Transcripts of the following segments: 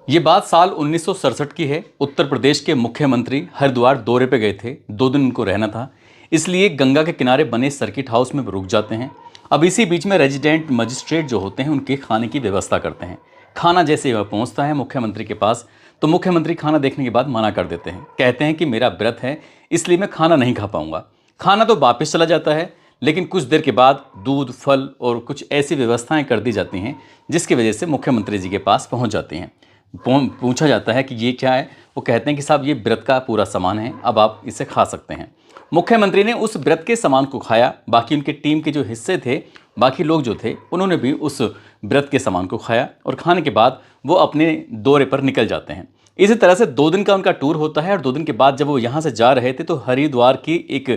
ये बात साल 1967 की है। उत्तर प्रदेश के मुख्यमंत्री हरिद्वार दौरे पे गए थे। 2 दिन उनको रहना था, इसलिए गंगा के किनारे बने सर्किट हाउस में वो रुक जाते हैं। अब इसी बीच में रेजिडेंट मजिस्ट्रेट जो होते हैं उनके खाने की व्यवस्था करते हैं। खाना जैसे ही वह पहुंचता है मुख्यमंत्री के पास, तो मुख्यमंत्री खाना देखने के बाद मना कर देते हैं। कहते हैं कि मेरा व्रत है, इसलिए मैं खाना नहीं खा पाऊंगा। खाना तो वापस चला जाता है, लेकिन कुछ देर के बाद दूध, फल और कुछ ऐसी व्यवस्थाएं कर दी जाती हैं जिसकी वजह से मुख्यमंत्री जी के पास पहुंच जाती हैं। पूछा जाता है कि ये क्या है। वो कहते हैं कि साहब ये व्रत का पूरा सामान है, अब आप इसे खा सकते हैं। मुख्यमंत्री ने उस व्रत के सामान को खाया। बाकी उनके टीम के जो हिस्से थे, बाकी लोग जो थे, उन्होंने भी उस व्रत के सामान को खाया और खाने के बाद वो अपने दौरे पर निकल जाते हैं। इसी तरह से 2 दिन का उनका टूर होता है और 2 दिन के बाद जब वो यहाँ से जा रहे थे तो हरिद्वार की एक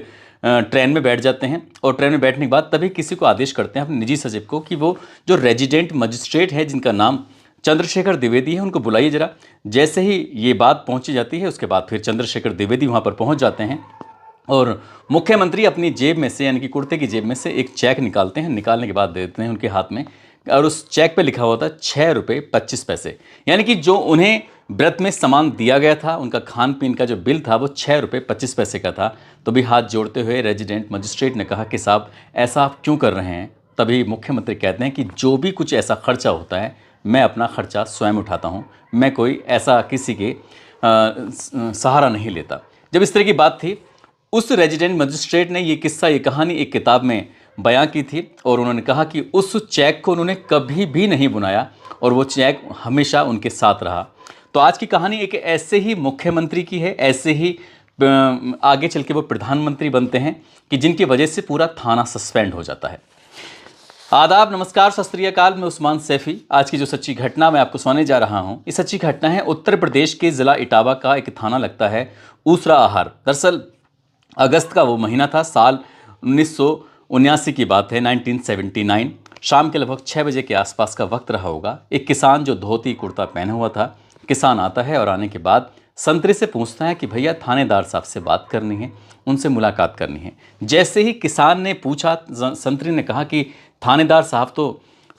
ट्रेन में बैठ जाते हैं और ट्रेन में बैठने के बाद तभी किसी को आदेश करते हैं अपने निजी सचिव को कि वो जो रेजिडेंट मजिस्ट्रेट है जिनका नाम चंद्रशेखर द्विवेदी है, उनको बुलाइए जरा। जैसे ही ये बात पहुंची जाती है उसके बाद फिर चंद्रशेखर द्विवेदी वहाँ पर पहुंच जाते हैं और मुख्यमंत्री अपनी जेब में से, यानी कि कुर्ते की जेब में से एक चेक निकालते हैं। निकालने के बाद दे देते हैं उनके हाथ में और उस चेक पे लिखा हुआ था 6 रुपये 25 पैसे। यानी कि जो उन्हें व्रत में सामान दिया गया था, उनका खान पीन का जो बिल था वो 6 रुपये 25 पैसे का था। तो भी हाथ जोड़ते हुए रेजिडेंट मजिस्ट्रेट ने कहा कि साहब ऐसा आप क्यों कर रहे हैं। तभी मुख्यमंत्री कहते हैं कि जो भी कुछ ऐसा खर्चा होता है मैं अपना खर्चा स्वयं उठाता हूँ, मैं कोई ऐसा किसी के सहारा नहीं लेता। जब इस तरह की बात थी, उस रेजिडेंट मजिस्ट्रेट ने ये किस्सा, ये कहानी एक किताब में बयां की थी और उन्होंने कहा कि उस चेक को उन्होंने कभी भी नहीं बुनाया और वो चेक हमेशा उनके साथ रहा। तो आज की कहानी एक ऐसे ही मुख्यमंत्री की है, ऐसे ही आगे चल के वो प्रधानमंत्री बनते हैं कि जिनकी वजह से पूरा थाना सस्पेंड हो जाता है। आदाब, नमस्कार, सत श्री अकाल। मैं उस्मान सैफी। आज की जो सच्ची घटना मैं आपको सुनाने जा रहा हूं, ये सच्ची घटना है उत्तर प्रदेश के ज़िला इटावा का एक थाना लगता है ऊसरा आहार। दरअसल अगस्त का वो महीना था, साल 1979 की बात है, 1979। शाम के लगभग 6 बजे के आसपास का वक्त रहा होगा। एक किसान जो धोती कुर्ता पहना हुआ था, किसान आता है और आने के बाद संतरी से पूछता है कि भैया थानेदार साहब से बात करनी है, उनसे मुलाकात करनी है। जैसे ही किसान ने पूछा, संतरी ने कहा कि थानेदार साहब तो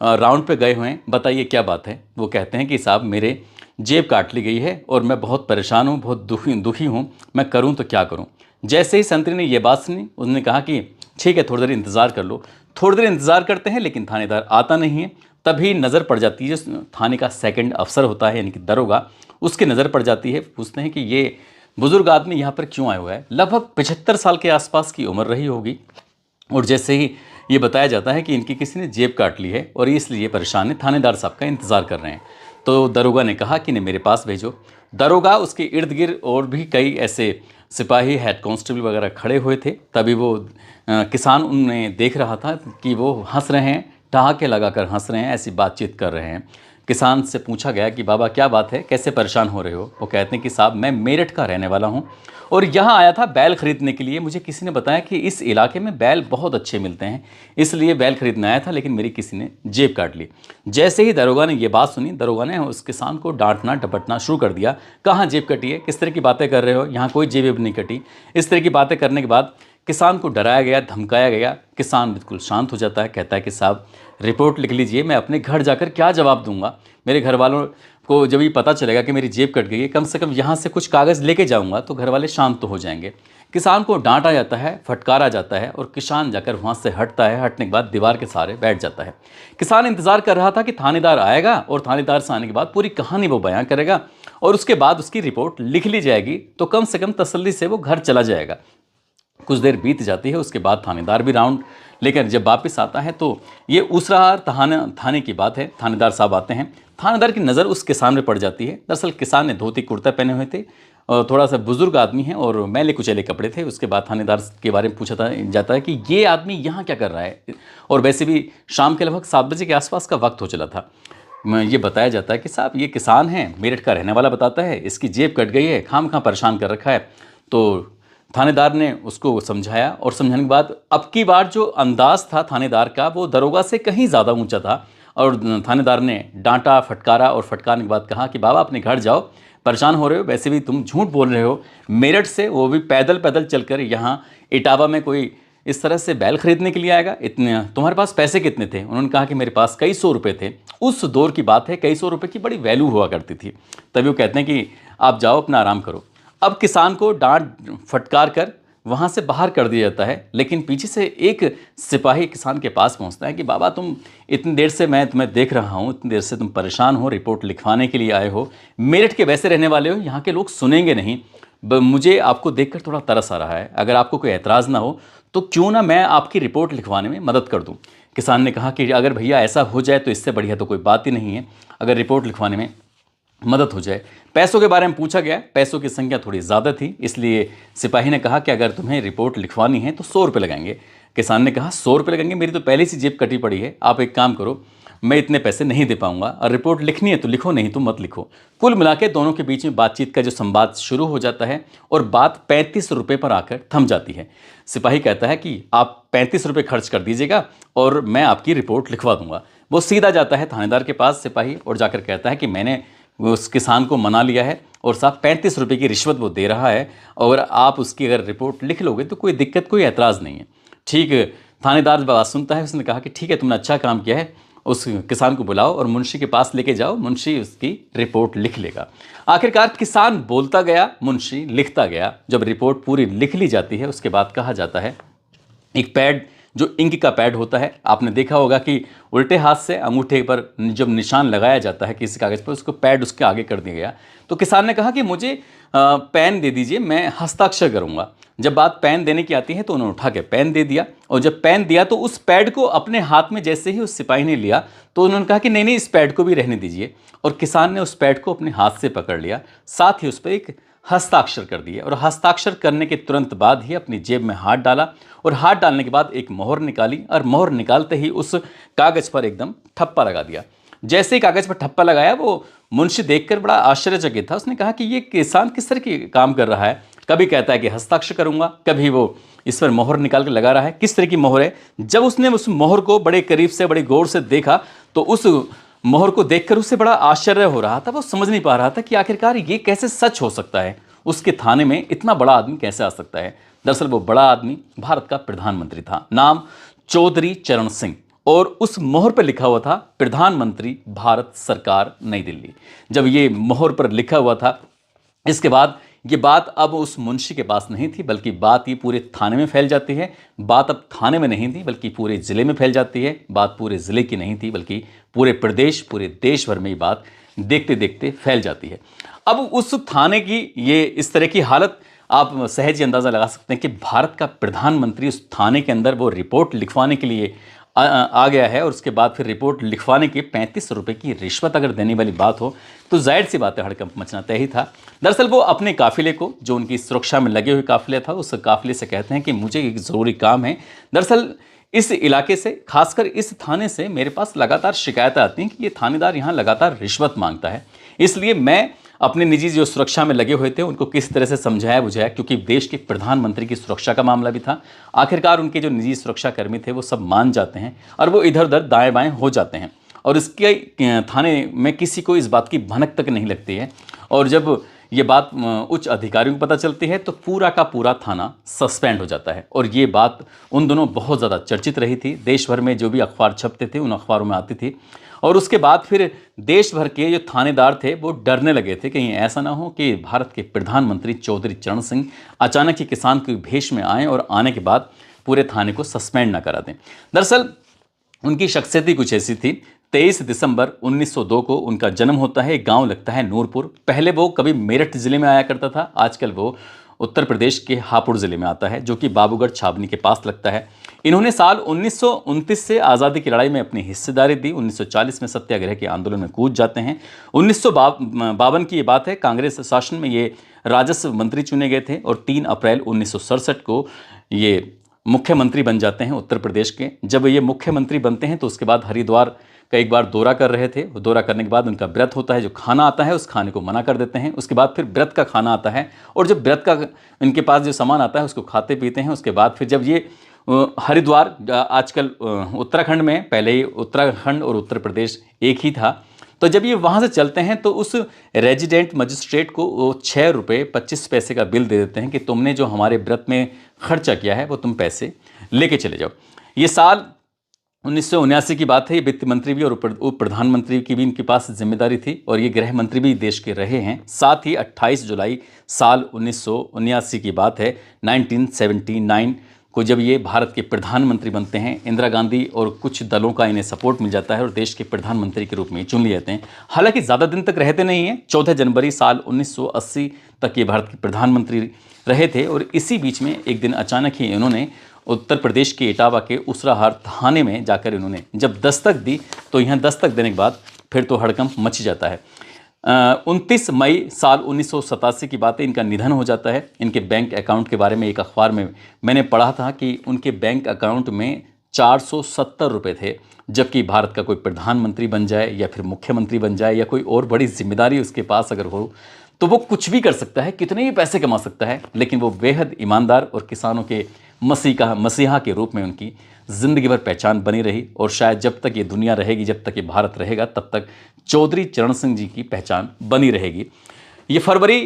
राउंड पे गए हुए हैं, बताइए क्या बात है। वो कहते हैं कि साहब मेरे जेब काट ली गई है और मैं बहुत परेशान हूँ, बहुत दुखी हूँ, मैं करूँ तो क्या करूँ। जैसे ही संतरी ने ये बात सुनी, उन्होंने कहा कि ठीक है, थोड़ी देर इंतज़ार कर लो। थोड़ी देर इंतज़ार करते हैं लेकिन थानेदार आता नहीं है। तभी नज़र पड़ जाती है, जो थाने का सेकंड अफसर होता है यानी कि दरोगा, उसकी नज़र पड़ जाती है। पूछते हैं कि ये बुज़ुर्ग आदमी यहाँ पर क्यों आया हुआ है। लगभग 75 साल के आसपास की उम्र रही होगी और जैसे ही ये बताया जाता है कि इनकी किसी ने जेब काट ली है और इसलिए परेशान है, थानेदार साहब का इंतज़ार कर रहे हैं। तो दरोगा ने कहा कि नहीं, मेरे पास भेजो। दरोगा, उसके इर्द गिर्द और भी कई ऐसे सिपाही, हेड कांस्टेबल वगैरह खड़े हुए थे। तभी वो किसान उन्हें देख रहा था कि वो हंस रहे हैं, ठहाके लगाकर हंस रहे हैं, ऐसी बातचीत कर रहे हैं। किसान से पूछा गया कि बाबा क्या बात है, कैसे परेशान हो रहे हो। वो कहते हैं कि साहब मैं मेरठ का रहने वाला हूँ और यहाँ आया था बैल खरीदने के लिए। मुझे किसी ने बताया कि इस इलाके में बैल बहुत अच्छे मिलते हैं, इसलिए बैल खरीदने आया था, लेकिन मेरी किसी ने जेब काट ली। जैसे ही दरोगा ने ये बात सुनी, दरोगा ने उस किसान को डांटना डपटना शुरू कर दिया। कहाँ जेब कटी है, किस तरह की बातें कर रहे हो, यहाँ कोई जेब नहीं कटी। इस तरह की बातें करने के बाद किसान को डराया गया, धमकाया गया। किसान बिल्कुल शांत हो जाता है, कहता है कि साहब रिपोर्ट लिख लीजिए, मैं अपने घर जाकर क्या जवाब दूंगा। मेरे घर वालों को जब ये पता चलेगा कि मेरी जेब कट गई है, कम से कम यहाँ से कुछ कागज़ लेके जाऊँगा तो घर वाले शांत तो हो जाएंगे। किसान को डांटा जाता है, फटकारा जाता है और किसान जाकर वहाँ से हटता है। हटने के बाद दीवार के सहारे बैठ जाता है। किसान इंतज़ार कर रहा था कि थानेदार आएगा और थानेदार से आने के बाद पूरी कहानी वो बयां करेगा और उसके बाद उसकी रिपोर्ट लिख ली जाएगी, तो कम से कम तसल्ली से वो घर चला जाएगा। कुछ देर बीत जाती है, उसके बाद थानेदार भी राउंड लेकर जब वापस आता है तो ये उसराहार थाने की बात है। थानेदार साहब आते हैं, थानेदार की नज़र उस किसान में पड़ जाती है। दरअसल किसान ने धोती कुर्ता पहने हुए थे और थोड़ा सा बुजुर्ग आदमी है और मैले कुचैले कपड़े थे। उसके बाद थानेदार के बारे में पूछा जाता है कि ये आदमी यहाँ क्या कर रहा है। और वैसे भी शाम के लगभग 7 बजे के आसपास का वक्त हो चला था। ये बताया जाता है कि साहब ये किसान है, मेरठ का रहने वाला बताता है, इसकी जेब कट गई है, खामखा परेशान कर रखा है। तो थानेदार ने उसको समझाया और समझाने के बाद अब की बार जो अंदाज़ था थानेदार का, वो दरोगा से कहीं ज़्यादा ऊंचा था और थानेदार ने डांटा, फटकारा और फटकारने के बाद कहा कि बाबा अपने घर जाओ, परेशान हो रहे हो, वैसे भी तुम झूठ बोल रहे हो। मेरठ से, वो भी पैदल पैदल चलकर यहाँ इटावा में कोई इस तरह से बैल खरीदने के लिए आएगा? इतने तुम्हारे पास पैसे कितने थे? उन्होंने कहा कि मेरे पास कई सौ रुपए थे। उस दौर की बात है, कई सौ रुपए की बड़ी वैल्यू हुआ करती थी। तभी वो कहते हैं कि आप जाओ अपना आराम करो। अब किसान को डांट फटकार कर वहाँ से बाहर कर दिया जाता है, लेकिन पीछे से एक सिपाही किसान के पास पहुँचता है कि बाबा तुम इतनी देर से मैं तुम्हें देख रहा हूँ, इतनी देर से तुम परेशान हो, रिपोर्ट लिखवाने के लिए आए हो, मेरठ के वैसे रहने वाले हो, यहाँ के लोग सुनेंगे नहीं। मुझे आपको देखकर थोड़ा तरस आ रहा है, अगर आपको कोई एतराज़ ना हो तो क्यों ना मैं आपकी रिपोर्ट लिखवाने में मदद कर दूँ। किसान ने कहा कि अगर भैया ऐसा हो जाए तो इससे बढ़िया तो कोई बात ही नहीं है, अगर रिपोर्ट लिखवाने में मदद हो जाए। पैसों के बारे में पूछा गया, पैसों की संख्या थोड़ी ज़्यादा थी, इसलिए सिपाही ने कहा कि अगर तुम्हें रिपोर्ट लिखवानी है तो 100 रुपये लगाएंगे। किसान ने कहा 100 रुपये लगेंगे, मेरी तो पहले से जेब कटी पड़ी है, आप एक काम करो, मैं इतने पैसे नहीं दे पाऊंगा, और रिपोर्ट लिखनी है तो लिखो, नहीं तो मत लिखो। कुल मिला के दोनों के बीच में बातचीत का जो संवाद शुरू हो जाता है और बात 35 रुपये पर आकर थम जाती है। सिपाही कहता है कि आप 35 रुपये खर्च कर दीजिएगा और मैं आपकी रिपोर्ट लिखवा दूंगा। वो सीधा जाता है थानेदार के पास सिपाही और जाकर कहता है कि मैंने उस किसान को मना लिया है और साहब 35 रुपये की रिश्वत वो दे रहा है, और आप उसकी अगर रिपोर्ट लिख लोगे तो कोई दिक्कत, कोई एतराज़ नहीं है। ठीक, थानेदार बात सुनता है, उसने कहा कि ठीक है, तुमने अच्छा काम किया है, उस किसान को बुलाओ और मुंशी के पास लेके जाओ, मुंशी उसकी रिपोर्ट लिख लेगा। आखिरकार किसान बोलता गया, मुंशी लिखता गया। जब रिपोर्ट पूरी लिख ली जाती है उसके बाद कहा जाता है, एक पैड जो इंक का पैड होता है, आपने देखा होगा कि उल्टे हाथ से अंगूठे पर जब निशान लगाया जाता है किसी कागज़ पर, उसको पैड उसके आगे कर दिया गया। तो किसान ने कहा कि मुझे पेन दे दीजिए, मैं हस्ताक्षर करूंगा। जब बात पेन देने की आती है तो उन्होंने उठा के पेन दे दिया, और जब पेन दिया तो उस पैड को अपने हाथ में जैसे ही उस सिपाही ने लिया तो उन्होंने कहा कि नहीं नहीं, इस पैड को भी रहने दीजिए, और किसान ने उस पैड को अपने हाथ से पकड़ लिया, साथ ही उस पर एक हस्ताक्षर कर दिए, और हस्ताक्षर करने के तुरंत बाद ही अपनी जेब में हाथ डाला, और हाथ डालने के बाद एक मोहर निकाली, और मोहर निकालते ही उस कागज़ पर एकदम ठप्पा लगा दिया। जैसे ही कागज़ पर ठप्पा लगाया, वो मुंशी देखकर बड़ा आश्चर्यचकित था। उसने कहा कि ये किसान किस तरह की काम कर रहा है, कभी कहता है कि हस्ताक्षर करूंगा, कभी वो इस पर मोहर निकाल कर लगा रहा है, किस तरह की मोहर है। जब उसने उस मोहर को बड़े करीब से, बड़े गौर से देखा तो उस मोहर को देखकर उसे बड़ा आश्चर्य हो रहा था। वो समझ नहीं पा रहा था कि आखिरकार ये कैसे सच हो सकता है, उसके थाने में इतना बड़ा आदमी कैसे आ सकता है। दरअसल वो बड़ा आदमी भारत का प्रधानमंत्री था, नाम चौधरी चरण सिंह, और उस मोहर पर लिखा हुआ था प्रधानमंत्री भारत सरकार नई दिल्ली। जब ये मोहर पर लिखा हुआ था, इसके बाद ये बात अब उस मुंशी के पास नहीं थी, बल्कि बात ये पूरे थाने में फैल जाती है। बात अब थाने में नहीं थी बल्कि पूरे ज़िले में फैल जाती है। बात पूरे ज़िले की नहीं थी बल्कि पूरे प्रदेश, पूरे देश भर में ये बात देखते देखते फैल जाती है। अब उस थाने की ये इस तरह की हालत, आप सहज ही अंदाज़ा लगा सकते हैं कि भारत का प्रधानमंत्री उस थाने के अंदर वो रिपोर्ट लिखवाने के लिए आ गया है, और उसके बाद फिर रिपोर्ट लिखवाने के 35 रुपये की रिश्वत अगर देने वाली बात हो तो जाहिर सी बात है हड़कंप मचना तय ही था। दरअसल वो अपने काफिले को, जो उनकी सुरक्षा में लगे हुए काफिले था, उस काफिले से कहते हैं कि मुझे एक ज़रूरी काम है। दरअसल इस इलाके से, खासकर इस थाने से मेरे पास लगातार शिकायतें आती हैं कि ये थानेदार यहाँ लगातार रिश्वत मांगता है, इसलिए मैं अपने निजी जो सुरक्षा में लगे हुए थे उनको किस तरह से समझाया बुझाया, क्योंकि देश के प्रधानमंत्री की सुरक्षा का मामला भी था। आखिरकार उनके जो निजी सुरक्षा कर्मी थे वो सब मान जाते हैं और वो इधर उधर दाएं बाएं हो जाते हैं, और इसके थाने में किसी को इस बात की भनक तक नहीं लगती है। और जब ये बात उच्च अधिकारियों को पता चलती है तो पूरा का पूरा थाना सस्पेंड हो जाता है, और ये बात उन दोनों बहुत ज़्यादा चर्चित रही थी। देश भर में जो भी अखबार छपते थे उन अखबारों में आती थी, और उसके बाद फिर देश भर के जो थानेदार थे वो डरने लगे थे कहीं ऐसा ना हो कि भारत के प्रधानमंत्री चौधरी चरण सिंह अचानक ही किसान के भेष में आएँ और आने के बाद पूरे थाने को सस्पेंड ना करा दें। दरअसल उनकी शख्सियत ही कुछ ऐसी थी। 23 दिसंबर 1902 को उनका जन्म होता है। एक गांव लगता है नूरपुर। पहले वो कभी मेरठ ज़िले में आया करता था, आजकल वो उत्तर प्रदेश के हापुड़ ज़िले में आता है, जो कि बाबूगढ़ छावनी के पास लगता है। इन्होंने साल 1929 से आज़ादी की लड़ाई में अपनी हिस्सेदारी दी। 1940 में सत्याग्रह के आंदोलन में कूद जाते हैं। 1952 की ये बात है, कांग्रेस शासन में ये राजस्व मंत्री चुने गए थे, और 3 अप्रैल 1967 को ये मुख्यमंत्री बन जाते हैं उत्तर प्रदेश के। जब ये मुख्यमंत्री बनते हैं तो उसके बाद हरिद्वार का एक बार दौरा कर रहे थे। दौरा करने के बाद उनका व्रत होता है, जो खाना आता है उस खाने को मना कर देते हैं। उसके बाद फिर व्रत का खाना आता है, और जब व्रत का इनके पास जो सामान आता है उसको खाते पीते हैं। उसके बाद फिर जब ये हरिद्वार, आजकल उत्तराखंड में, पहले ही उत्तराखंड और उत्तर प्रदेश एक ही था, तो जब ये वहाँ से चलते हैं तो उस रेजिडेंट मजिस्ट्रेट को वो 6 रुपये 25 पैसे का बिल दे देते हैं कि तुमने जो हमारे व्रत में खर्चा किया है वो तुम पैसे लेके चले जाओ। ये साल 1979 की बात है। ये वित्त मंत्री भी और उप प्रधानमंत्री की भी इनके पास जिम्मेदारी थी और ये गृह मंत्री भी देश के रहे हैं। साथ ही 28 जुलाई साल 1979 की बात है, 1979 को जब ये भारत के प्रधानमंत्री बनते हैं। इंदिरा गांधी और कुछ दलों का इन्हें सपोर्ट मिल जाता है और देश के प्रधानमंत्री के रूप में चुन लिए जाते हैं। हालांकि ज़्यादा दिन तक रहते नहीं हैं। 14 जनवरी साल 1980 तक ये भारत के प्रधानमंत्री रहे थे और इसी बीच में एक दिन अचानक ही इन्होंने उत्तर प्रदेश के इटावा के उसराहार थाने में जाकर इन्होंने जब दस्तक दी तो यहाँ दस्तक देने के बाद फिर तो हड़कंप मच जाता है। 29 मई साल 1987 की बात है, इनका निधन हो जाता है। इनके बैंक अकाउंट के बारे में एक अखबार में मैंने पढ़ा था कि उनके बैंक अकाउंट में 470 रुपये थे, जबकि भारत का कोई प्रधानमंत्री बन जाए या फिर मुख्यमंत्री बन जाए या कोई और बड़ी जिम्मेदारी उसके पास अगर हो तो वो कुछ भी कर सकता है, कितने भी पैसे कमा सकता है, लेकिन वो बेहद ईमानदार और किसानों के मसीहा के रूप में उनकी ज़िंदगी भर पहचान बनी रही। और शायद जब तक ये दुनिया रहेगी, जब तक ये भारत रहेगा, तब तक चौधरी चरण सिंह जी की पहचान बनी रहेगी। ये फरवरी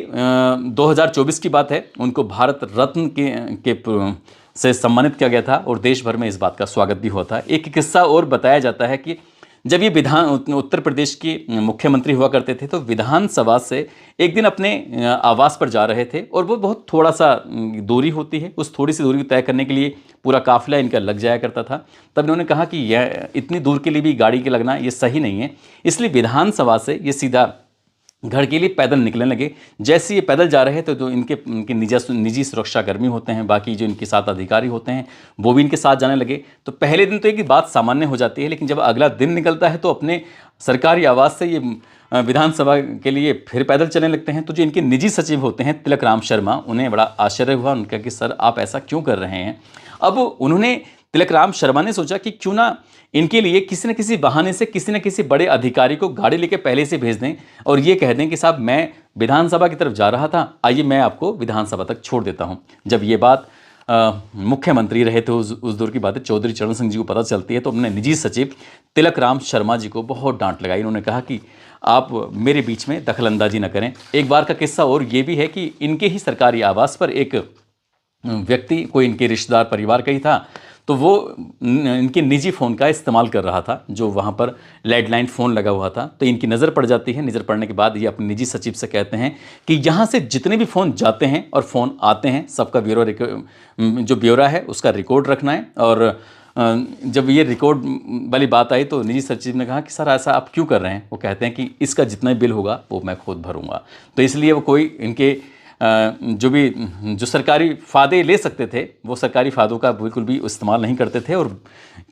2024 की बात है। उनको भारत रत्न से सम्मानित किया गया था और देश भर में इस बात का स्वागत भी हुआ था। एक किस्सा और बताया जाता है कि जब ये उत्तर प्रदेश के मुख्यमंत्री हुआ करते थे तो विधानसभा से एक दिन अपने आवास पर जा रहे थे और वो बहुत थोड़ा सा दूरी होती है, उस थोड़ी सी दूरी को तय करने के लिए पूरा काफिला इनका लग जाया करता था। तब इन्होंने कहा कि यह इतनी दूर के लिए भी गाड़ी के लगना ये सही नहीं है, इसलिए विधानसभा से ये सीधा घर के लिए पैदल निकलने लगे। जैसे ये पैदल जा रहे थे तो इनके निजी सुरक्षाकर्मी होते हैं, बाकी जो इनके साथ अधिकारी होते हैं वो भी इनके साथ जाने लगे। तो पहले दिन तो एक बात सामान्य हो जाती है, लेकिन जब अगला दिन निकलता है तो अपने सरकारी आवास से ये विधानसभा के लिए फिर पैदल चलने लगते हैं। तो जो इनके निजी सचिव होते हैं तिलक राम शर्मा, उन्हें बड़ा आश्चर्य हुआ। उनका कि सर आप ऐसा क्यों कर रहे हैं। अब उन्होंने तिलक राम शर्मा ने सोचा कि क्यों ना इनके लिए किसी न किसी बहाने से किसी न किसी बड़े अधिकारी को गाड़ी लेके पहले से भेज दें और ये कह दें कि साहब मैं विधानसभा की तरफ जा रहा था, आइए मैं आपको विधानसभा तक छोड़ देता हूं। जब ये बात मुख्यमंत्री रहे थे उस दौर की बात है, चौधरी चरण सिंह जी को पता चलती है तो अपने निजी सचिव तिलक राम शर्मा जी को बहुत डांट लगाई। उन्होंने कहा कि आप मेरे बीच में दखलंदाजी न करें। एक बार का किस्सा और ये भी है कि इनके ही सरकारी आवास पर एक व्यक्ति, कोई इनके रिश्तेदार परिवार का ही था, तो वो इनके निजी फ़ोन का इस्तेमाल कर रहा था, जो वहाँ पर लैंडलाइन फ़ोन लगा हुआ था। तो इनकी नज़र पड़ जाती है। नज़र पड़ने के बाद ये अपने निजी सचिव से कहते हैं कि यहाँ से जितने भी फ़ोन जाते हैं और फ़ोन आते हैं सबका जो ब्यौरा है उसका रिकॉर्ड रखना है। और जब ये रिकॉर्ड वाली बात आई तो निजी सचिव ने कहा कि सर ऐसा आप क्यों कर रहे हैं। वो कहते हैं कि इसका जितना बिल होगा वो मैं खुद भरूँगा। तो इसलिए वो कोई इनके जो सरकारी फ़ायदे ले सकते थे वो सरकारी फ़ायदों का बिल्कुल भी इस्तेमाल नहीं करते थे और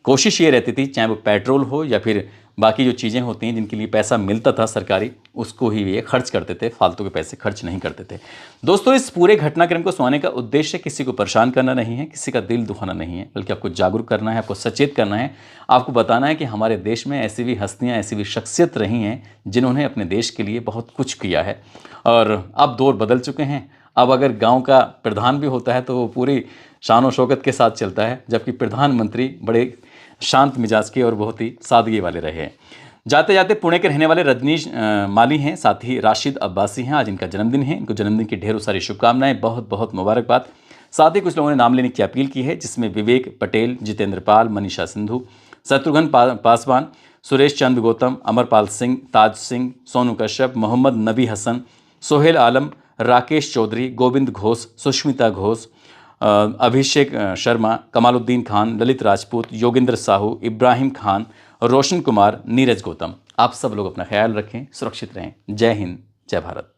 कोशिश ये रहती थी चाहे वो पेट्रोल हो या फिर बाकी जो चीज़ें होती हैं जिनके लिए पैसा मिलता था सरकारी, उसको ही ये खर्च करते थे, फालतू के पैसे खर्च नहीं करते थे। दोस्तों, इस पूरे घटनाक्रम को सुनाने का उद्देश्य किसी को परेशान करना नहीं है, किसी का दिल दुखाना नहीं है, बल्कि आपको जागरूक करना है, आपको सचेत करना है, आपको बताना है कि हमारे देश में ऐसी भी हस्तियाँ, ऐसी भी शख्सियत रही हैं जिन्होंने अपने देश के लिए बहुत कुछ किया है। और अब दौर बदल चुके हैं। अब अगर गांव का प्रधान भी होता है तो वो पूरी शान और शौकत के साथ चलता है, जबकि प्रधानमंत्री बड़े शांत मिजाज के और बहुत ही सादगी वाले रहे हैं। जाते जाते पुणे के रहने वाले रजनीश माली हैं, साथ ही राशिद अब्बासी हैं। आज इनका जन्मदिन है। इनको जन्मदिन की ढेरों सारी शुभकामनाएं, बहुत बहुत मुबारकबाद। साथ ही कुछ लोगों ने नाम लेने की अपील की है, जिसमें विवेक पटेल, जितेंद्र पाल, मनीषा सिंधु, शत्रुघ्न पासवान, सुरेश चंद गौतम, अमरपाल सिंह, ताज सिंह, सोनू कश्यप, मोहम्मद नबी हसन, सोहेल आलम, राकेश चौधरी, गोविंद घोष, सुष्मिता घोष, अभिषेक शर्मा, कमालुद्दीन खान, ललित राजपूत, योगेंद्र साहू, इब्राहिम खान, रोशन कुमार, नीरज गौतम। आप सब लोग अपना ख्याल रखें, सुरक्षित रहें। जय हिंद, जय भारत।